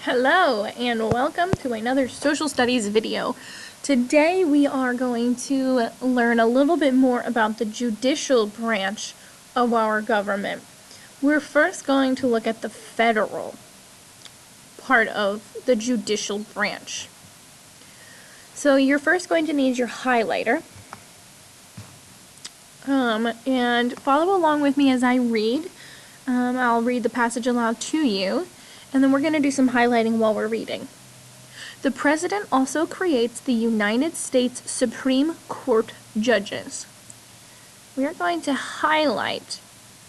Hello and welcome to another social studies video. Today we are going to learn a little bit more about the judicial branch of our government. We're first going to look at the federal part of the judicial branch. So you're first going to need your highlighter and follow along with me as I read. I'll read the passage aloud to you. And then we're going to do some highlighting while we're reading. The President also creates the United States Supreme Court judges. We are going to highlight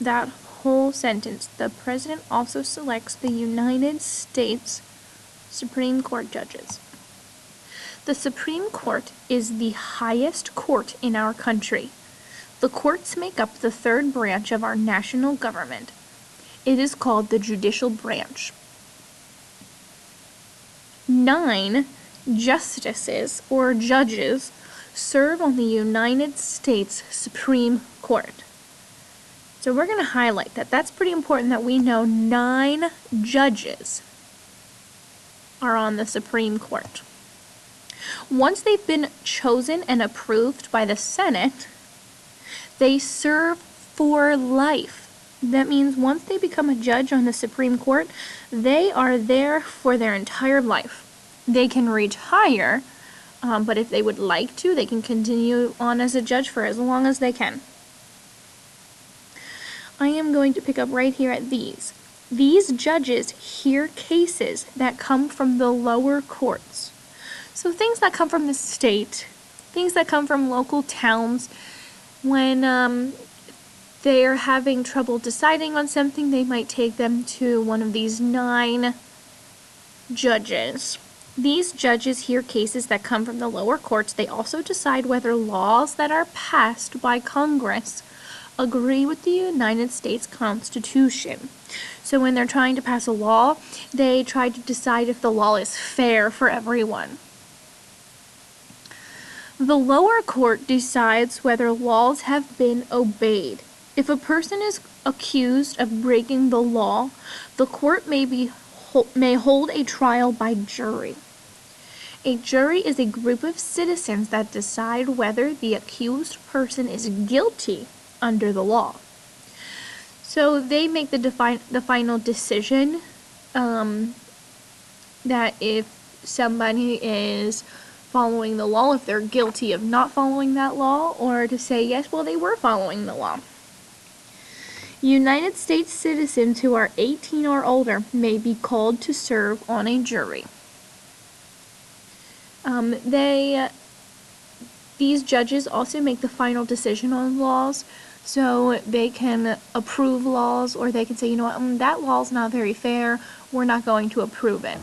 that whole sentence. The President also selects the United States Supreme Court judges. The Supreme Court is the highest court in our country. The courts make up the third branch of our national government. It is called the judicial branch. 9 justices or judges serve on the United States Supreme Court. So we're going to highlight that. That's pretty important that we know 9 judges are on the Supreme Court. Once they've been chosen and approved by the Senate, they serve for life. That means once they become a judge on the Supreme Court, they are there for their entire life. They can retire, but if they would like to, they can continue on as a judge for as long as they can. I am going to pick up right here at these. These judges hear cases that come from the lower courts. So things that come from the state, things that come from local towns, when they are having trouble deciding on something, they might take them to one of these 9 judges. These judges hear cases that come from the lower courts. They also decide whether laws that are passed by Congress agree with the United States Constitution. So when they're trying to pass a law, they try to decide if the law is fair for everyone. The lower court decides whether laws have been obeyed. If a person is accused of breaking the law, the court may hold a trial by jury. A jury is a group of citizens that decide whether the accused person is guilty under the law. So they make the final decision that if somebody is following the law, if they're guilty of not following that law, or to say, yes, well, they were following the law. United States citizens who are 18 or older may be called to serve on a jury. These judges also make the final decision on laws, so they can approve laws, or they can say, you know what, that law's not very fair, we're not going to approve it.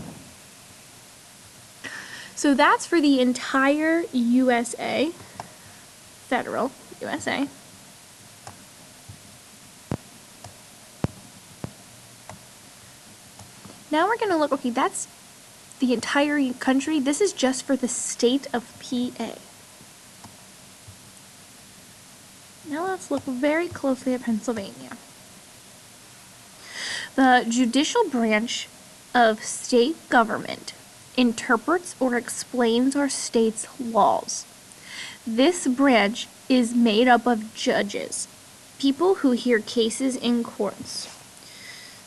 So that's for the entire USA, federal USA. Now we're going to look, okay, that's the entire country. This is just for the state of PA. Now let's look very closely at Pennsylvania. The judicial branch of state government interprets or explains our state's laws. This branch is made up of judges, people who hear cases in courts.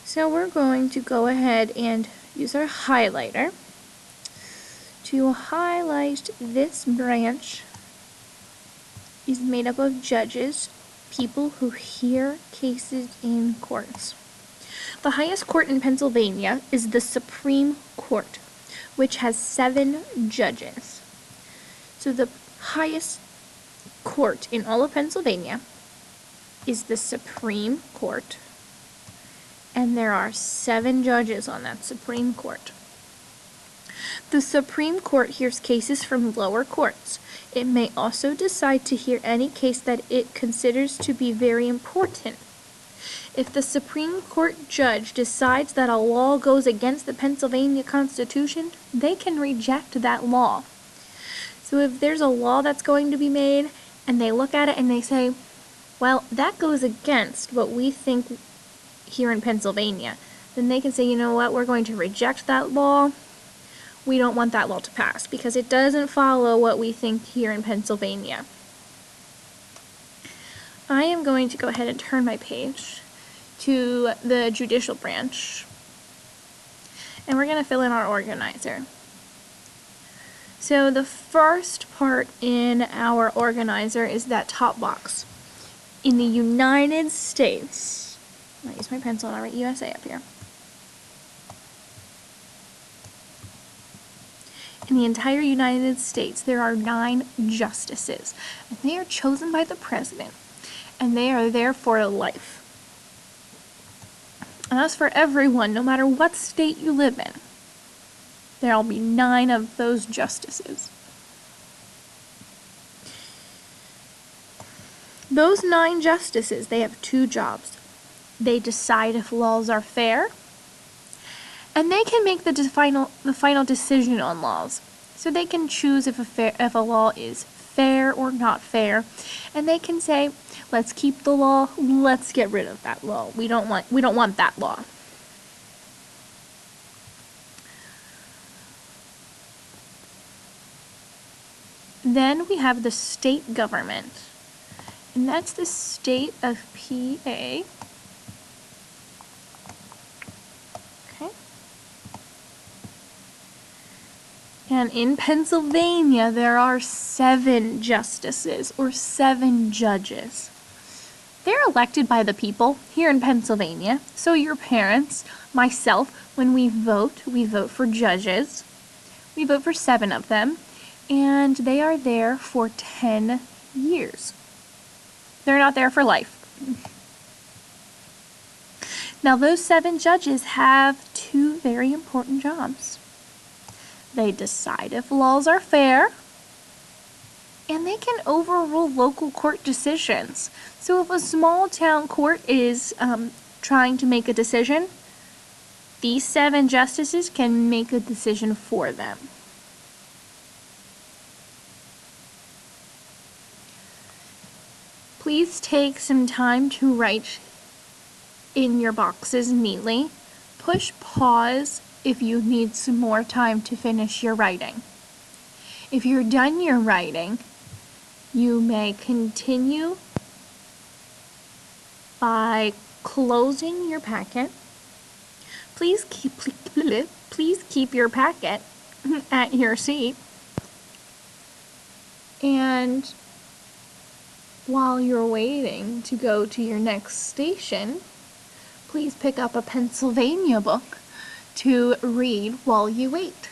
So we're going to go ahead and use our highlighter to highlight this branch. Is made up of judges, people who hear cases in courts. The highest court in Pennsylvania is the Supreme Court, which has 7 judges. So the highest court in all of Pennsylvania is the Supreme Court, and there are 7 judges on that Supreme Court. The Supreme Court hears cases from lower courts. It may also decide to hear any case that it considers to be very important. If the Supreme Court judge decides that a law goes against the Pennsylvania Constitution, they can reject that law. So if there's a law that's going to be made, and they look at it and they say, well, that goes against what we think here in Pennsylvania, then they can say, you know what, we're going to reject that law. We don't want that law to pass because it doesn't follow what we think here in Pennsylvania. I am going to go ahead and turn my page to the judicial branch, and we're going to fill in our organizer. So the first part in our organizer is that top box. In the United States, I'll use my pencil and I'll write USA up here. In the entire United States, there are 9 justices, and they are chosen by the president, and they are there for life. And that's for everyone, no matter what state you live in. There'll be 9 of those justices. Those 9 justices, they have 2 jobs. They decide if laws are fair, and they can make the final decision on laws. So they can choose if a law is fair or not fair, and they can say, let's keep the law, let's get rid of that law. We don't want that law. Then we have the state government, and that's the state of PA. Okay. And in Pennsylvania, there are 7 justices or 7 judges. They're elected by the people here in Pennsylvania. So your parents, myself, when we vote for judges. We vote for 7 of them, and they are there for 10 years. They're not there for life. Now, those 7 judges have 2 very important jobs. They decide if laws are fair, and they can overrule local court decisions. So if a small town court is trying to make a decision, these 7 justices can make a decision for them. Please take some time to write in your boxes neatly. Push pause if you need some more time to finish your writing. If you're done your writing, you may continue by closing your packet. Please keep your packet at your seat. And while you're waiting to go to your next station, please pick up a Pennsylvania book to read while you wait.